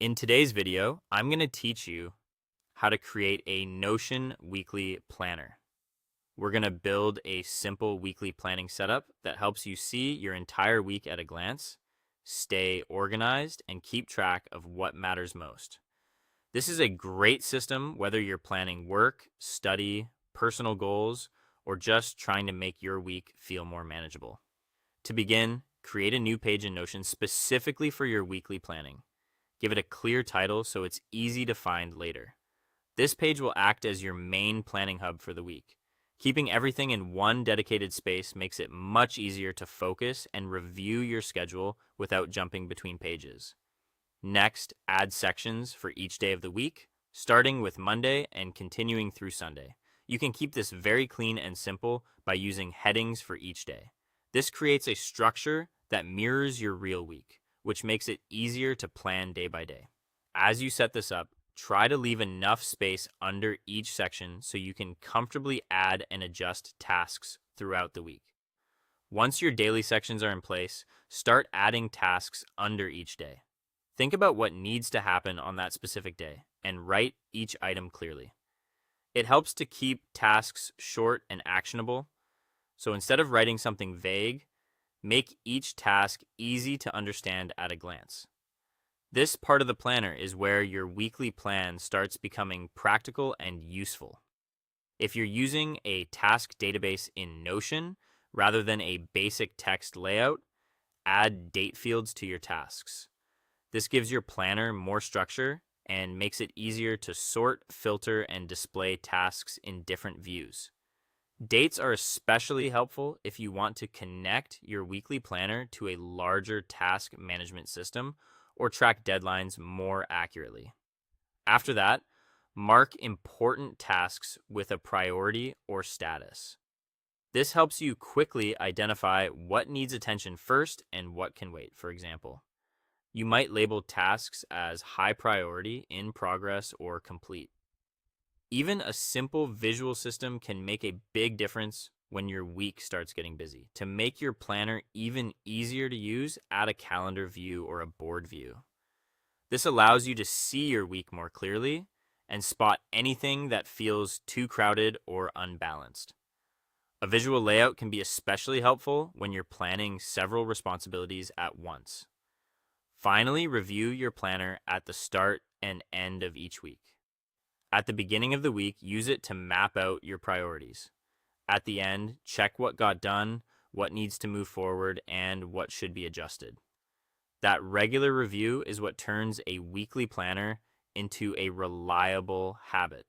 In today's video, I'm going to teach you how to create a Notion weekly planner. We're going to build a simple weekly planning setup that helps you see your entire week at a glance, stay organized, and keep track of what matters most. This is a great system whether you're planning work, study, personal goals, or just trying to make your week feel more manageable. To begin, create a new page in Notion specifically for your weekly planning. Give it a clear title so it's easy to find later. This page will act as your main planning hub for the week. Keeping everything in one dedicated space makes it much easier to focus and review your schedule without jumping between pages. Next, add sections for each day of the week, starting with Monday and continuing through Sunday. You can keep this very clean and simple by using headings for each day. This creates a structure that mirrors your real week, which makes it easier to plan day by day. As you set this up, try to leave enough space under each section so you can comfortably add and adjust tasks throughout the week. Once your daily sections are in place, start adding tasks under each day. Think about what needs to happen on that specific day and write each item clearly. It helps to keep tasks short and actionable, so instead of writing something vague, make each task easy to understand at a glance. This part of the planner is where your weekly plan starts becoming practical and useful. If you're using a task database in Notion rather than a basic text layout, add date fields to your tasks. This gives your planner more structure and makes it easier to sort, filter, and display tasks in different views. Dates are especially helpful if you want to connect your weekly planner to a larger task management system or track deadlines more accurately. After that, mark important tasks with a priority or status. This helps you quickly identify what needs attention first and what can wait, for example. You might label tasks as high priority, in progress, or complete. Even a simple visual system can make a big difference when your week starts getting busy. To make your planner even easier to use, add a calendar view or a board view. This allows you to see your week more clearly and spot anything that feels too crowded or unbalanced. A visual layout can be especially helpful when you're planning several responsibilities at once. Finally, review your planner at the start and end of each week. At the beginning of the week, use it to map out your priorities. At the end, check what got done, what needs to move forward, and what should be adjusted. That regular review is what turns a weekly planner into a reliable habit.